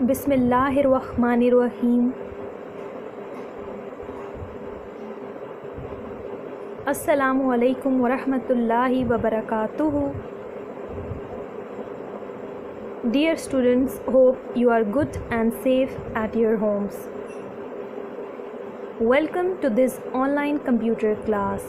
बिस्मिल्लाहिर्रहमानिर्रहीम। अस्सलामु अलैकुम वरहमतुल्लाहि वबरकातुहू। Dear students, hope you are good and safe at your homes. Welcome to this online computer class.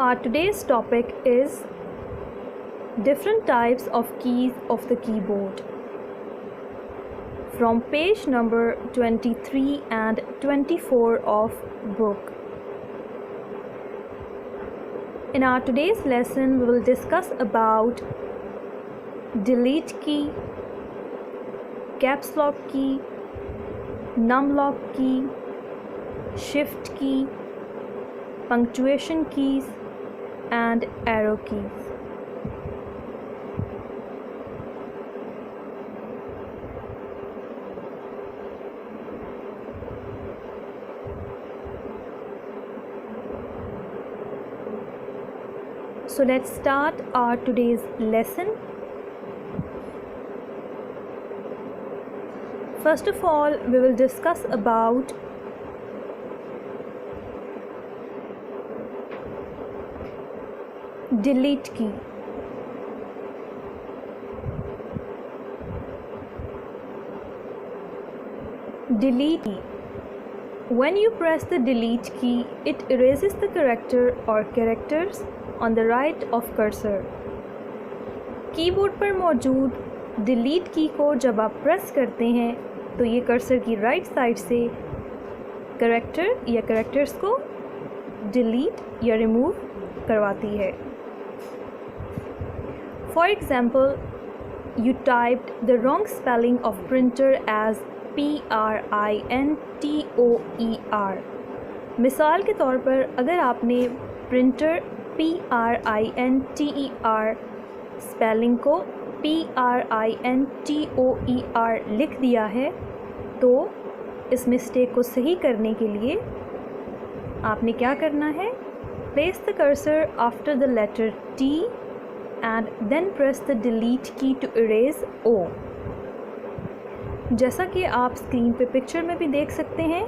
Our today's topic is different types of keys of the keyboard, from page number 23 and 24 of book. In our today's lesson, we will discuss about delete key, caps lock key, num lock key, shift key, punctuation keys and arrow keys. So let's start our today's lesson. First of all, we will discuss about delete key. Delete key. When you press the delete key, it erases the character or characters on the right of cursor. Keyboard पर मौजूद delete की को जब आप press करते हैं तो ये कर्सर की राइट साइड से कैरेक्टर या कैरेक्टर्स को डिलीट या रिमूव करवाती है. For example, you typed the wrong spelling of printer as printer. मिसाल के तौर पर अगर आपने प्रिंटर printer स्पेलिंग को printer लिख दिया है, तो इस मिस्टेक को सही करने के लिए आपने क्या करना है? Place the cursor after the letter T and then press the delete key to erase O. जैसा कि आप स्क्रीन पे पिक्चर में भी देख सकते हैं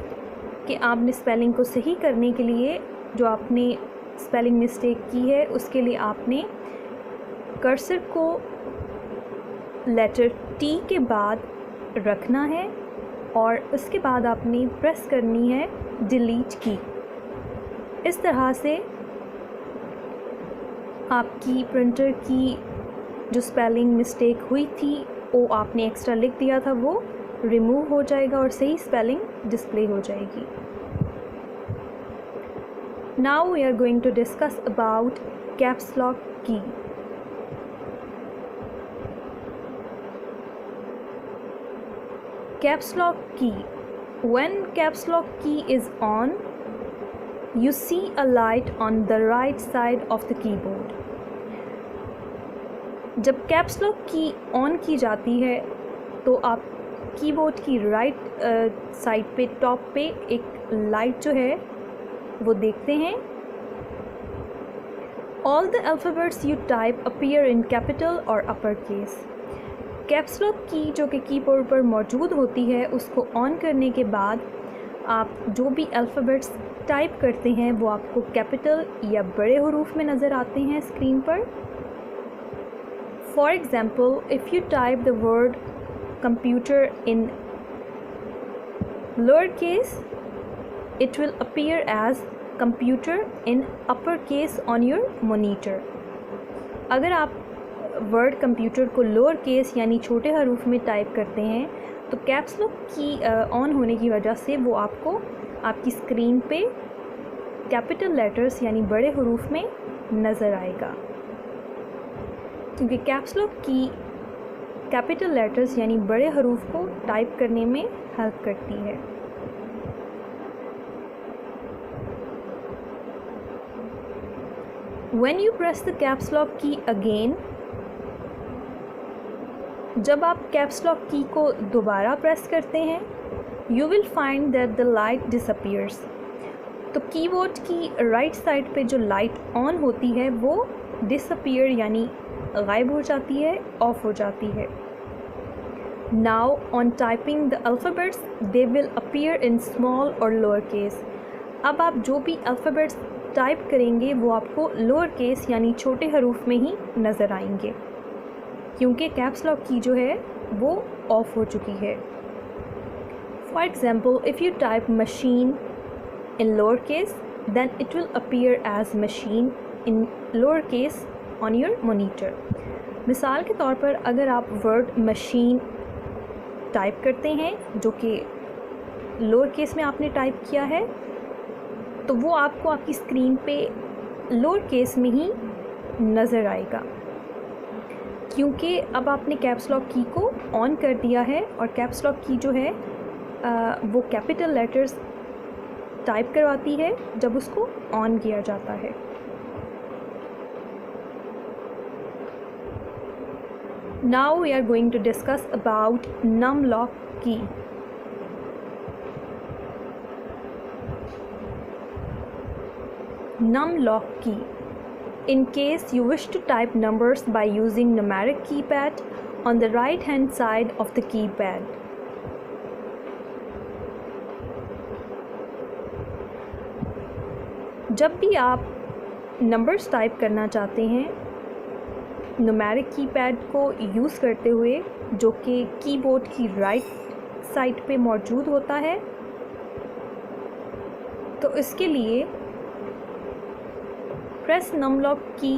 कि आपने स्पेलिंग को सही करने के लिए जो आपने स्पेलिंग मिस्टेक की है उसके लिए आपने कर्सर को लेटर T के बाद रखना है और उसके बाद आपने प्रेस करनी है डिलीट की. इस तरह से आपकी प्रिंटर की जो स्पेलिंग मिस्टेक हुई थी, वो आपने एक्स्ट्रा लिख दिया था, वो रिमूव हो जाएगा और सही स्पेलिंग डिस्प्ले हो जाएगी. Now we are going to discuss about caps lock की. Caps lock key. When caps lock key is on, you see a light on the right side of the keyboard. जब caps lock की on की जाती है तो आप keyboard की right side पे टॉप पे एक लाइट जो है वो देखते हैं. All the alphabets you type appear in capital or uppercase. Caps lock की जो कि कीबोर्ड पर मौजूद होती है, उसको ऑन करने के बाद आप जो भी अल्फ़ाबेट्स टाइप करते हैं वो आपको कैपिटल या बड़े हरूफ में नज़र आते हैं स्क्रीन पर. For example, if you type the word computer in lower case, it will appear as computer in upper case on your monitor. अगर आप वर्ड कंप्यूटर को लोअर केस यानी छोटे हरूफ में टाइप करते हैं तो कैप्स लॉक की ऑन होने की वजह से वो आपको आपकी स्क्रीन पे कैपिटल लेटर्स यानी बड़े हरूफ में नज़र आएगा, क्योंकि कैप्स लॉक की कैपिटल लेटर्स यानी बड़े हरूफ को टाइप करने में हेल्प करती है. When you press the caps lock key again, जब आप कैप्स लॉक की को दोबारा प्रेस करते हैं you will find that the light disappears. तो कीबोर्ड की राइट साइड पे जो लाइट ऑन होती है वो डिसअपीयर यानी गायब हो जाती है, ऑफ हो जाती है. Now on typing the alphabets they will appear in small or lower case. अब आप जो भी अल्फ़ाबेट्स टाइप करेंगे वो आपको लोअर केस यानी छोटे हरूफ में ही नज़र आएंगे, क्योंकि कैप्स लॉक की जो है वो ऑफ हो चुकी है. For example, if you type machine in lower case then it will appear as machine in lower case on your monitor. मिसाल के तौर पर अगर आप वर्ड मशीन टाइप करते हैं जो कि लोअर केस में आपने टाइप किया है, तो वो आपको आपकी स्क्रीन पे लोअर केस में ही नज़र आएगा, क्योंकि अब आपने कैप्स लॉक की को ऑन कर दिया है और कैप्स लॉक की जो है वो कैपिटल लेटर्स टाइप करवाती है जब उसको ऑन किया जाता है. Now we are going to discuss about numlock key. Numlock key. In case you wish to type numbers by using numeric keypad on the right hand side of the keypad. जब भी आप numbers type करना चाहते हैं numeric keypad को use करते हुए, जो कि कीबोर्ड की राइट साइड पे मौजूद होता है, तो इसके लिए press numlock key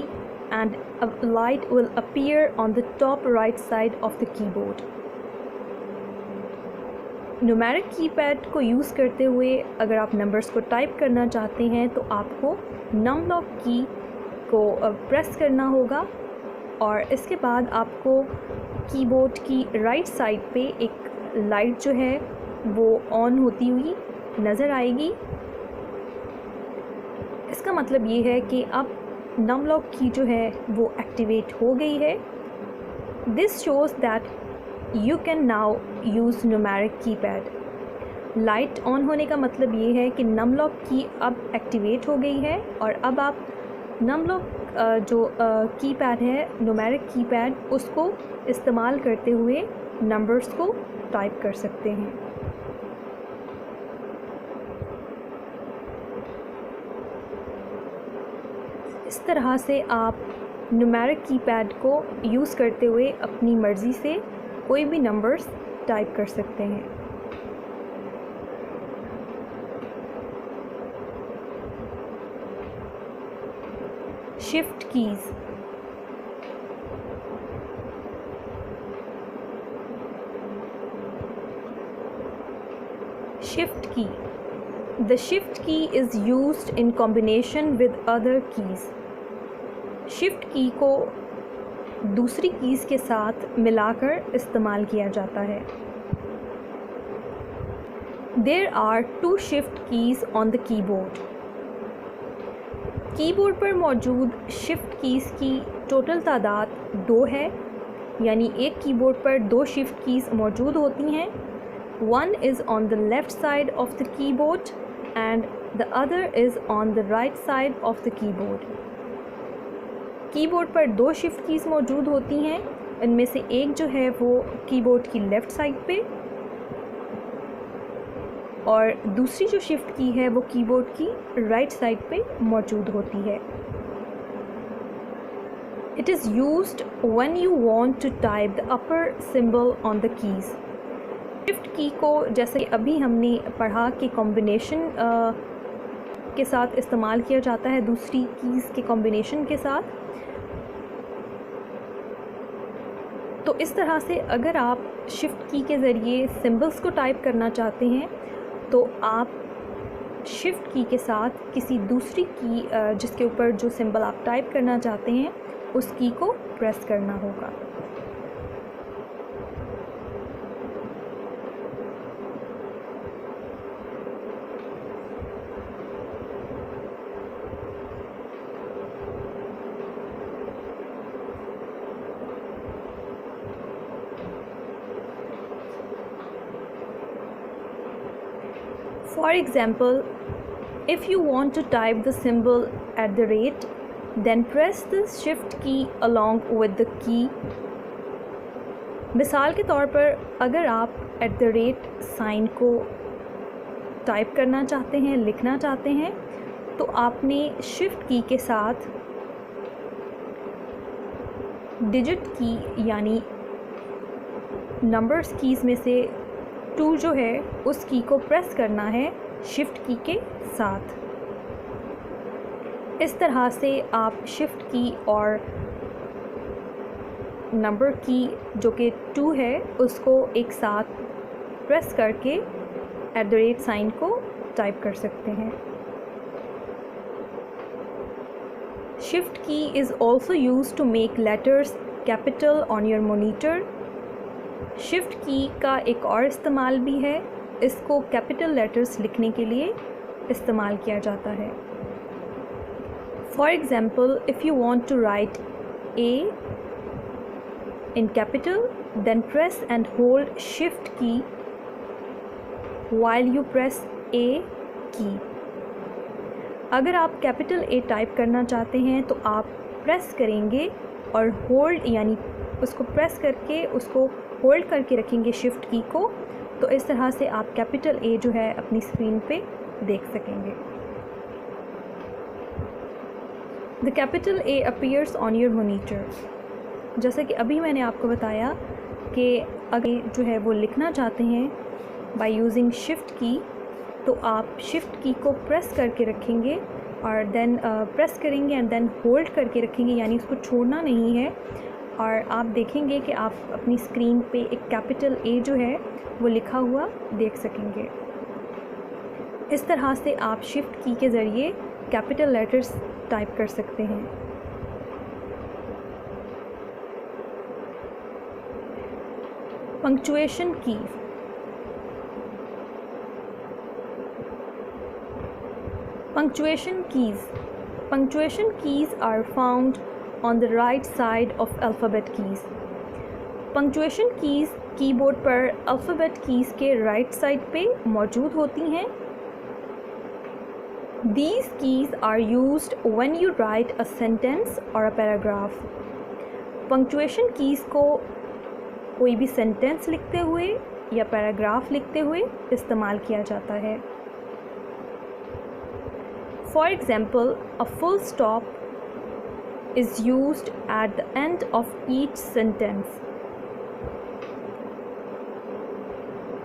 and a light will appear on the top right side of the keyboard. Numeric keypad को यूज़ करते हुए अगर आप नंबर्स को टाइप करना चाहते हैं तो आपको numlock की को प्रेस करना होगा और इसके बाद आपको कीबोर्ड की राइट साइड पे एक लाइट जो है वो ऑन होती हुई नज़र आएगी. इसका मतलब ये है कि अब numlock की जो है वो एक्टिवेट हो गई है. This shows that you can now use numeric keypad. Light on होने का मतलब ये है कि numlock की अब एक्टिवेट हो गई है और अब आप numlock जो कीपैड है न्यूमेरिक कीपैड उसको इस्तेमाल करते हुए नंबर्स को टाइप कर सकते हैं. इस तरह से आप न्यूमेरिक कीपैड को यूज़ करते हुए अपनी मर्ज़ी से कोई भी नंबर्स टाइप कर सकते हैं. Shift keys. Shift key. The shift key is used in combination with other keys. Shift की को दूसरी कीज़ के साथ मिलाकर इस्तेमाल किया जाता है. There are two shift keys on the keyboard. Keyboard पर मौजूद शिफ्ट कीज़ की टोटल तादाद 2 है, यानी एक कीबोर्ड पर 2 शिफ्ट कीज़ मौजूद होती हैं. One is on the left side of the keyboard and the other is on the right side of the keyboard. Keyboard पर 2 शिफ्ट कीज़ मौजूद होती हैं, इनमें से एक जो है वो कीबोर्ड की लेफ़्ट साइड पे और दूसरी जो शिफ्ट की है वो कीबोर्ड की राइट साइड पे मौजूद होती है. It is used when you want to type the upper symbol on the keys. Shift की को जैसे अभी हमने पढ़ा कि कॉम्बिनेशन के साथ इस्तेमाल किया जाता है, दूसरी कीज़ के कॉम्बिनेशन के साथ. तो इस तरह से अगर आप शिफ्ट की के ज़रिए सिंबल्स को टाइप करना चाहते हैं तो आप शिफ्ट की के साथ किसी दूसरी की जिसके ऊपर जो सिंबल आप टाइप करना चाहते हैं उस की को प्रेस करना होगा. For example, if you want to type the symbol @ then press the shift key along with the key. मिसाल के तौर पर अगर आप @ साइन को टाइप करना चाहते हैं, लिखना चाहते हैं, तो आपने शिफ्ट की के साथ डिजिट की यानी नंबर्स कीज़ में से 2 जो है उस की को प्रेस करना है शिफ्ट की के साथ। इस तरह से आप शिफ्ट की और नंबर की जो कि 2 है उसको एक साथ प्रेस करके @ साइन को टाइप कर सकते हैं। Shift key is also use to make letters capital on your monitor. Shift key का एक और इस्तेमाल भी है, इसको कैपिटल लेटर्स लिखने के लिए इस्तेमाल किया जाता है। For example, if you want to write A in capital, then press and hold shift key while you press A key. अगर आप कैपिटल A टाइप करना चाहते हैं तो आप प्रेस करेंगे और होल्ड यानी उसको प्रेस करके उसको होल्ड करके रखेंगे शिफ्ट की को, तो इस तरह से आप कैपिटल A जो है अपनी स्क्रीन पे देख सकेंगे। The capital A appears on your monitor. जैसे कि अभी मैंने आपको बताया कि अगर जो है वो लिखना चाहते हैं बाय यूजिंग शिफ्ट की, तो आप शिफ्ट की को प्रेस करके रखेंगे और देन प्रेस करेंगे एंड देन होल्ड करके रखेंगे, यानी उसको छोड़ना नहीं है, और आप देखेंगे कि आप अपनी स्क्रीन पे एक कैपिटल A जो है वो लिखा हुआ देख सकेंगे। इस तरह से आप शिफ्ट की के ज़रिए कैपिटल लेटर्स टाइप कर सकते हैं। Punctuation keys. Punctuation keys are found on the right side of alphabet keys. Punctuation keys keyboard पर अल्फ़ाबेट कीज़ के राइट साइड पे मौजूद होती हैं। These keys are used when you write a sentence or a paragraph. Punctuation keys को कोई भी sentence लिखते हुए या पैराग्राफ लिखते हुए इस्तेमाल किया जाता है। For example, a full stop is used at the end of each sentence.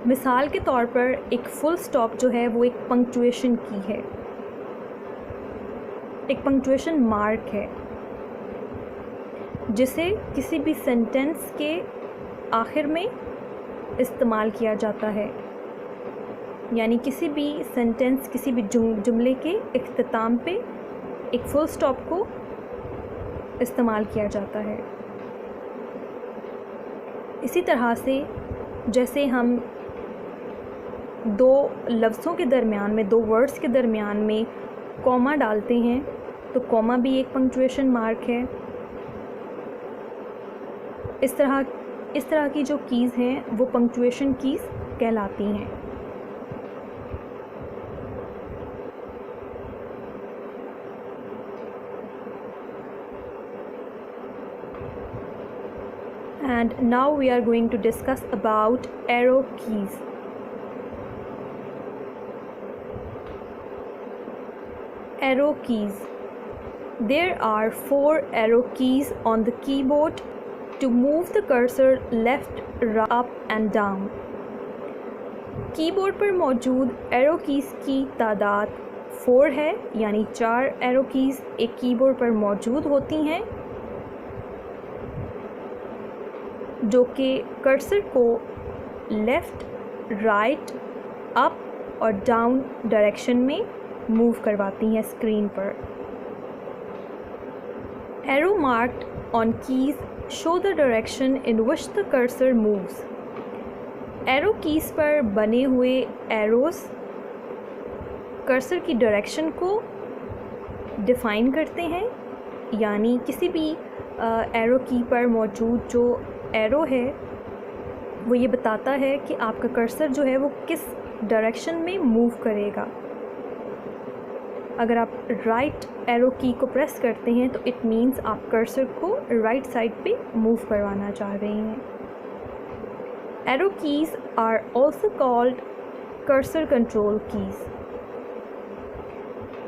मिसाल के तौर पर एक फुल स्टॉप जो है वो एक पंक्चुएशन की है, एक पंक्चुएशन मार्क है, जिसे किसी भी सेंटेंस के आखिर में इस्तेमाल किया जाता है, यानी किसी भी सेंटेंस किसी भी जुमले के इख्तिताम पे एक फुल स्टॉप को इस्तेमाल किया जाता है। इसी तरह से जैसे हम 2 लफ्ज़ों के दरमियान में, 2 वर्ड्स के दरमियान में कॉमा डालते हैं, तो कॉमा भी एक पंक्चुएशन मार्क है। इस तरह की जो कीज़ हैं वो पंक्चुएशन कीज़ कहलाती हैं। And now we are going to discuss about arrow keys. Arrow keys. There are 4 arrow keys on the keyboard to move the cursor left, up and down. Keyboard पर मौजूद arrow keys की तादाद 4 है, यानी 4 arrow keys एक keyboard पर मौजूद होती हैं जो कि कर्सर को लेफ़्ट, राइट, अप और डाउन डायरेक्शन में मूव करवाती हैं स्क्रीन पर। Arrow marked on keys show the direction in which the cursor moves. Arrow keys पर बने हुए एरोज़ कर्सर की डायरेक्शन को डिफ़ाइन करते हैं, यानी किसी भी एरो की पर मौजूद जो एरो है वो ये बताता है कि आपका कर्सर जो है वो किस डायरेक्शन में मूव करेगा। अगर आप राइट एरो की को प्रेस करते हैं तो इट मीन्स आप कर्सर को राइट साइड पे मूव करवाना चाह रहे हैं। Arrow keys are also called cursor control keys.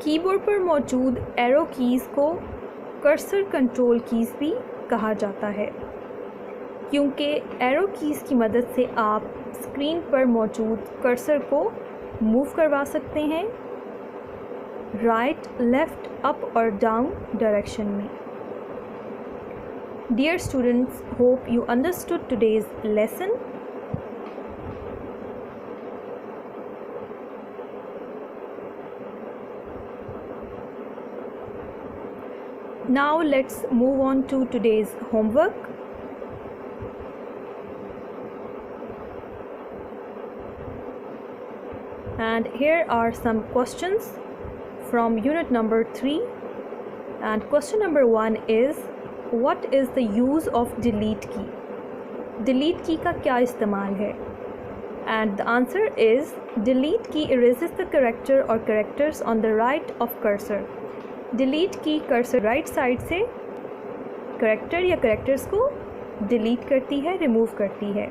Keyboard पर मौजूद एरो कीज़ को कर्सर कंट्रोल कीज़ भी कहा जाता है, क्योंकि एरो कीज़ की मदद से आप स्क्रीन पर मौजूद कर्सर को मूव करवा सकते हैं राइट, लेफ़्ट, अप और डाउन डायरेक्शन में। Dear students, hope you understood today's lesson. Now let's move on to today's homework. And here are some questions from unit number 3. And question number 1 is, what is the use of delete key? Delete key का क्या इस्तेमाल है? And the answer is, delete key erases the character or characters on the right of cursor. Delete key cursor right side से character या characters को delete करती है, remove करती है।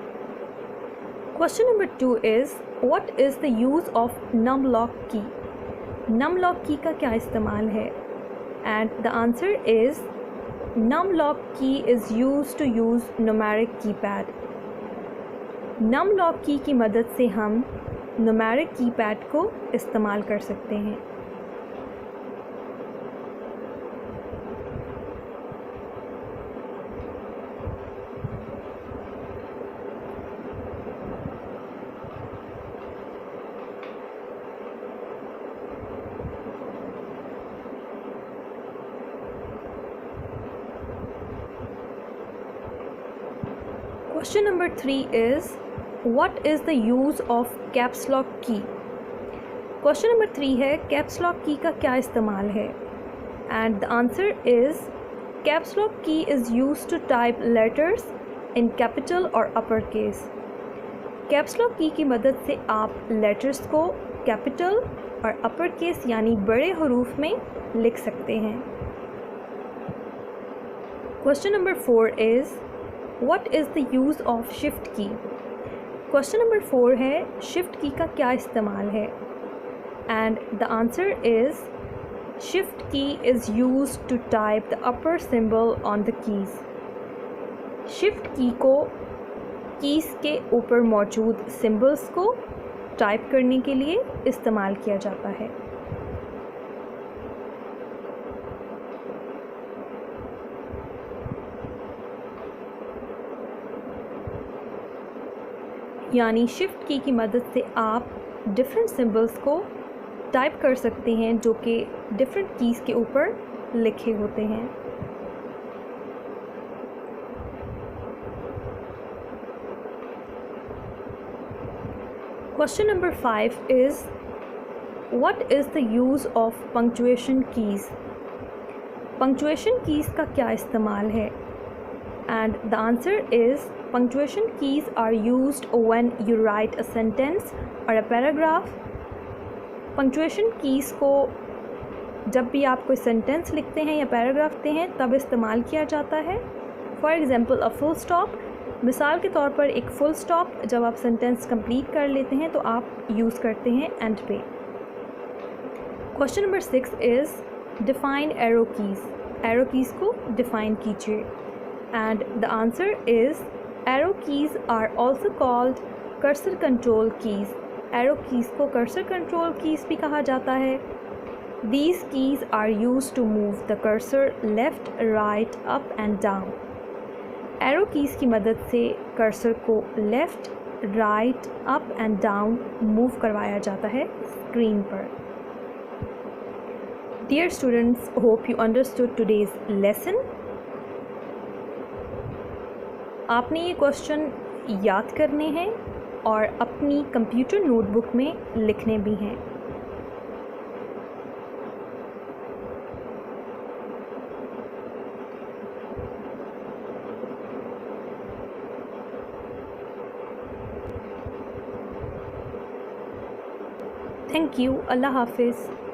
Question number 2 is, what is the use of num lock key? Num lock key का क्या इस्तेमाल है? And the answer is, num lock key is use to use numeric keypad. Num lock की मदद से हम न्यूमेरिक कीपैड को इस्तेमाल कर सकते हैं। Question number 3 is, what is the use of caps lock key? Question number 3 है, caps lock key का क्या इस्तेमाल है? And the answer is, caps lock key is used to type letters in capital or uppercase. caps lock key की मदद से आप letters को capital और uppercase यानी बड़े हरूफ में लिख सकते हैं। Question number 4 is, what is the use of shift key? Question number 4 है, shift key का क्या इस्तेमाल है? And the answer is, shift key is used to type the upper symbol on the keys. shift key को keys के ऊपर मौजूद symbols को टाइप करने के लिए इस्तेमाल किया जाता है। यानी शिफ्ट की मदद से आप डिफरेंट सिंबल्स को टाइप कर सकते हैं जो कि डिफरेंट कीज़ के ऊपर लिखे होते हैं। Question number 5 is, what is the use of punctuation keys? Punctuation keys का क्या इस्तेमाल है? And the answer is, punctuation keys are used when you write a sentence or a paragraph. punctuation keys को जब भी आप कोई sentence लिखते हैं या paragraph लिखते हैं तब इस्तेमाल किया जाता है। For example, a full stop, मिसाल के तौर पर एक full stop जब आप sentence complete कर लेते हैं तो आप यूज़ करते हैं end पे। Question number 6 is, define arrow keys. arrow keys को define कीजिए। And the answer is, arrow keys are also called cursor control keys. arrow keys को cursor control keys भी कहा जाता है। These keys are used to move the cursor left, right, up and down. arrow keys की मदद से cursor को left, right, up and down move करवाया जाता है screen पर। Dear students, hope you understood today's lesson. आपने ये क्वेश्चन याद करने हैं और अपनी कंप्यूटर नोटबुक में लिखने भी हैं। Thank you. अल्लाह हाफिज़।